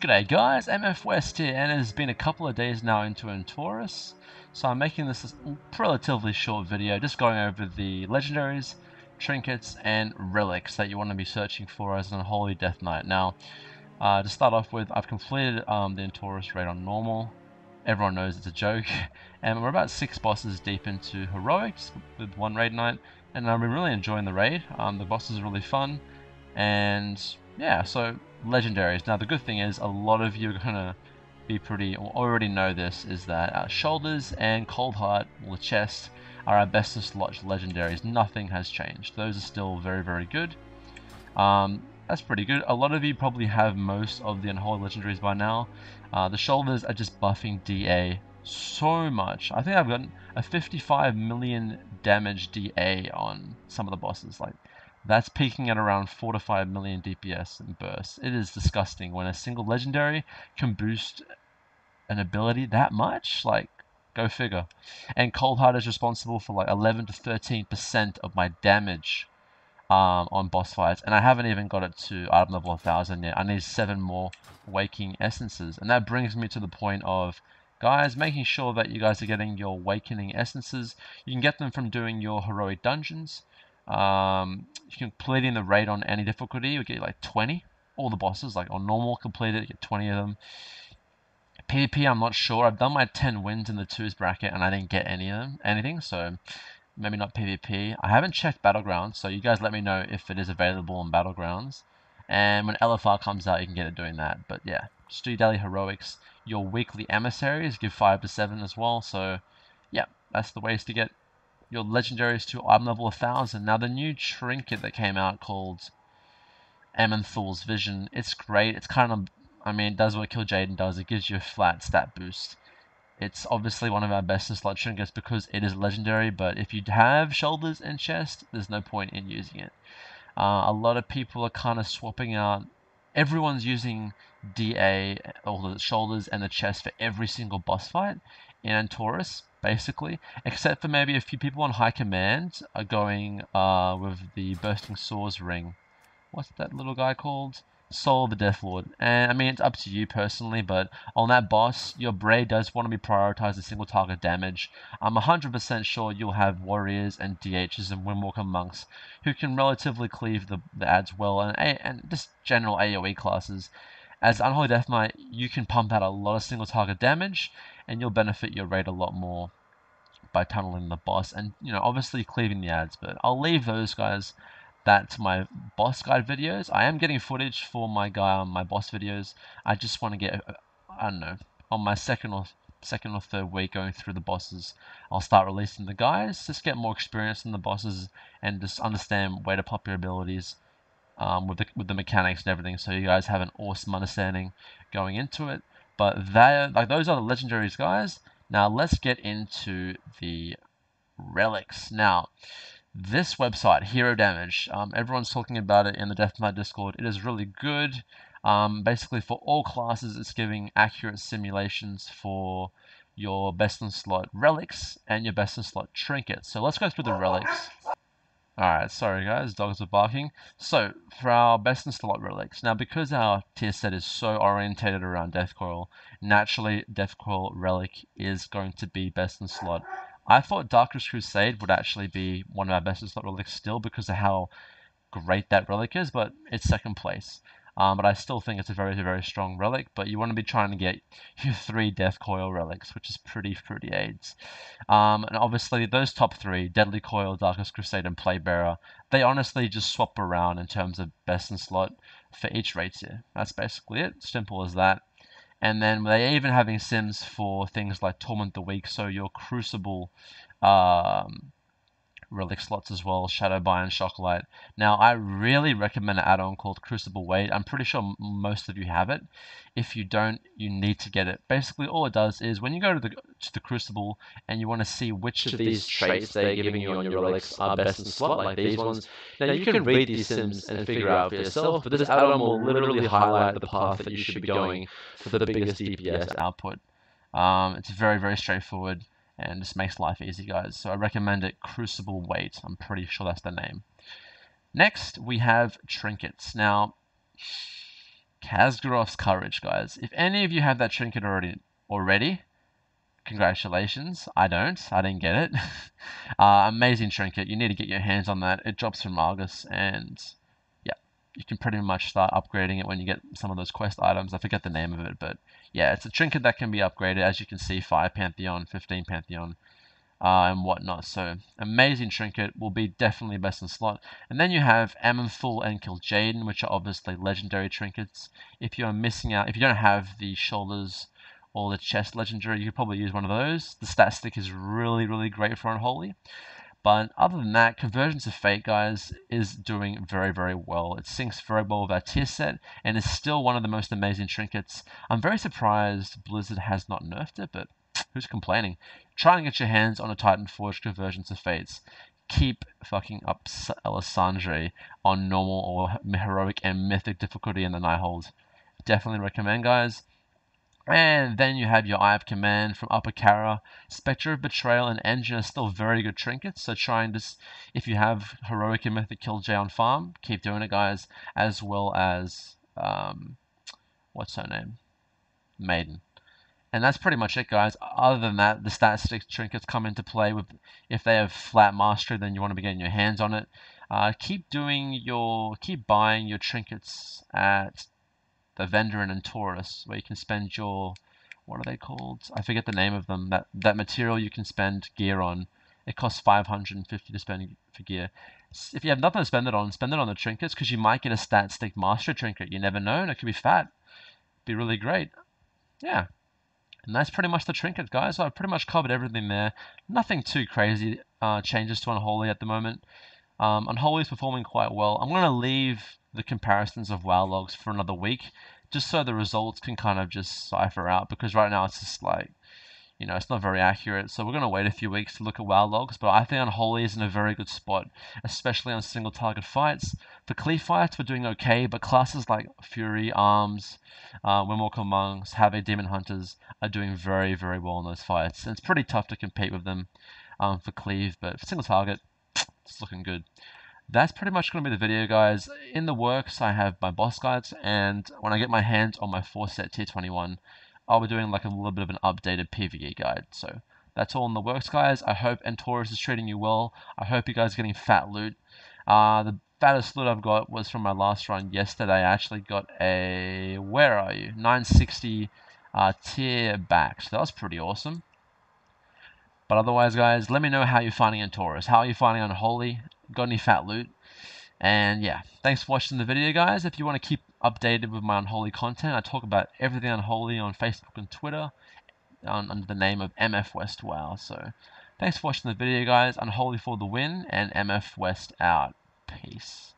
G'day guys, MF West here, and it has been a couple of days now into Entorus, so I'm making this a relatively short video, just going over the legendaries, trinkets, and relics that you want to be searching for as an Unholy Death Knight. Now, to start off with, I've completed the Entorus raid on normal. Everyone knows it's a joke, and we're about 6 bosses deep into heroics with one raid night, and I've been really enjoying the raid. The bosses are really fun, and yeah, so legendaries. Now the good thing is a lot of you are gonna be or already know this, is that our shoulders and cold heart, or the chest, are our best in slot legendaries. Nothing has changed. Those are still very good. That's pretty good. A lot of you probably have most of the unholy legendaries by now. The shoulders are just buffing DA so much. I think I've gotten a 55 million damage DA on some of the bosses. Like, that's peaking at around 4 to 5 million DPS in bursts. It is disgusting when a single legendary can boost an ability that much. Like, go figure. And Cold Heart is responsible for like 11 to 13% of my damage on boss fights, and I haven't even got it to item level 1000 yet. I need 7 more Waking Essences, and that brings me to the point of, guys, making sure that you guys are getting your Awakening Essences. You can get them from doing your heroic dungeons. You can completing the raid on any difficulty, you get like 20. All the bosses, like on normal, completed, you get 20 of them. PvP, I'm not sure. I've done my 10 wins in the 2s bracket, and I didn't get anything, so maybe not PvP. I haven't checked Battlegrounds, so you guys let me know if it is available on Battlegrounds. And when LFR comes out, you can get it doing that. But yeah, just do your daily heroics. Your weekly emissaries give 5 to 7 as well. So yeah, that's the ways to get your legendaries to item level 1000. Now the new trinket that came out called Amanthal's Vision, it's great. It's kind of, I mean, it does what Kil'jaeden does. It gives you a flat stat boost. It's obviously one of our best in slot trinkets because it is legendary, but if you have shoulders and chest, there's no point in using it. A lot of people are kind of swapping out. Everyone's using DA, or the shoulders and the chest, for every single boss fight in Entorus, basically, except for maybe a few people on high command are going with the Bursting Swords ring. What's that little guy called? Soul of the Death Lord. And I mean, it's up to you personally, but on that boss, your Bray does want to be prioritized as single target damage. I'm 100% sure you'll have warriors and DHs and Windwalker monks who can relatively cleave the ads well, and just general AoE classes. As Unholy Death Knight, you can pump out a lot of single target damage, and you'll benefit your raid a lot more by tunneling the boss and, you know, obviously cleaving the ads. But I'll leave those guys to my boss guide videos. I am getting footage for my boss videos. I just want to get, I don't know, on my second or third week going through the bosses, I'll start releasing the guys. Just get more experience in the bosses and just understand where to pop your abilities with the mechanics and everything, so you guys have an awesome understanding going into it. But those are the legendaries, guys. Now let's get into the relics. Now, this website, Hero Damage, everyone's talking about it in the Death Knight Discord. It is really good. Basically, for all classes, it's giving accurate simulations for your best in slot relics and your best in slot trinkets. So let's go through the relics. Alright, sorry guys, dogs are barking. So, for our best in slot relics, now because our tier set is so orientated around Death Coil, naturally Death Coil relic is going to be best in slot. I thought Darkest Crusade would actually be one of our best in slot relics still because of how great that relic is, but it's second place. But I still think it's a very strong relic, but you want to be trying to get your 3 Death Coil relics, which is pretty AIDS. And obviously those top 3, Deadly Coil, Darkest Crusade, and Playbearer, they honestly just swap around in terms of best in slot for each raid tier. That's basically it, simple as that. And then they're even having sims for things like Torment the Weak, so your Crucible relic slots as well, Shadowbind and Shocklight. Now, I really recommend an add-on called Crucible Wait. I'm pretty sure most of you have it. If you don't, you need to get it. Basically, all it does is when you go to the Crucible and you want to see which of these traits they're giving you on your relics are best in slot, like these ones. Now, you can read these sims and figure out for yourself, but this add-on will literally highlight the path that you should be going for the biggest DPS output. It's very straightforward and just makes life easy, guys. So I recommend it, Crucible Wait. I'm pretty sure that's the name. Next, we have trinkets. Now, Kazgarov's Courage, guys. If any of you have that trinket already, congratulations. I didn't get it. Amazing trinket. You need to get your hands on that. It drops from Argus, and yeah, you can pretty much start upgrading it when you get some of those quest items. I forget the name of it, but yeah, it's a trinket that can be upgraded. As you can see, 5 Pantheon, 15 Pantheon, and whatnot. So amazing trinket, will be definitely best in slot. And then you have Aman'Thul and Kil'jaeden, which are obviously legendary trinkets. If you're missing out, if you don't have the shoulders or the chest legendary, you could probably use one of those. The stat stick is really, really great for Unholy. But other than that, Convergence of Fate, guys, is doing very, very well. It syncs very well with our tier set and is still one of the most amazing trinkets. I'm very surprised Blizzard has not nerfed it, but who's complaining? Try and get your hands on a Titan Forge Convergence of Fates. Keep fucking up Alessandre on normal or heroic and mythic difficulty in the Nighthold. Definitely recommend, guys. And then you have your Eye of Command from Upper Kara. Spectre of Betrayal and Engine are still very good trinkets, so try and just, if you have Heroic and Mythic Kil'jaeden on farm, keep doing it, guys, as well as, what's her name? Maiden. And that's pretty much it, guys. Other than that, the statistic trinkets come into play with, if they have flat mastery, then you want to be getting your hands on it. Keep buying your trinkets at the vendor in Taurus, where you can spend your, what are they called? I forget the name of them. That material you can spend gear on. It costs 550 to spend for gear. If you have nothing to spend it on the trinkets, because you might get a stat stick master trinket. You never know, and it could be fat. Be really great. Yeah. And that's pretty much the trinket, guys. So I've pretty much covered everything there. Nothing too crazy changes to Unholy at the moment. Unholy is performing quite well. I'm going to leave the comparisons of WoW logs for another week, just so the results can kind of just cipher out, because right now it's just like, you know, it's not very accurate. So we're going to wait a few weeks to look at WoW logs, but I think Unholy is in a very good spot, especially on single target fights. For cleave fights, we're doing okay, but classes like Fury, Arms, Windwalker Monks, Havoc Demon Hunters are doing very, very well in those fights. And it's pretty tough to compete with them for cleave, but for single target, it's looking good. That's pretty much going to be the video, guys. In the works, I have my boss guides, and when I get my hands on my 4-set tier 21, I'll be doing like a little bit of an updated PvE guide. So that's all in the works, guys. I hope Taurus is treating you well. I hope you guys are getting fat loot. The fattest loot I've got was from my last run yesterday. I actually got a, where are you? 960 tier back. So that was pretty awesome. But otherwise, guys, let me know how you're finding Taurus. How are you finding Unholy? Got any fat loot? And yeah, thanks for watching the video, guys. If you want to keep updated with my Unholy content, I talk about everything Unholy on Facebook and Twitter under the name of MF West WoW. So thanks for watching the video, guys. Unholy for the win, and MF West out. Peace.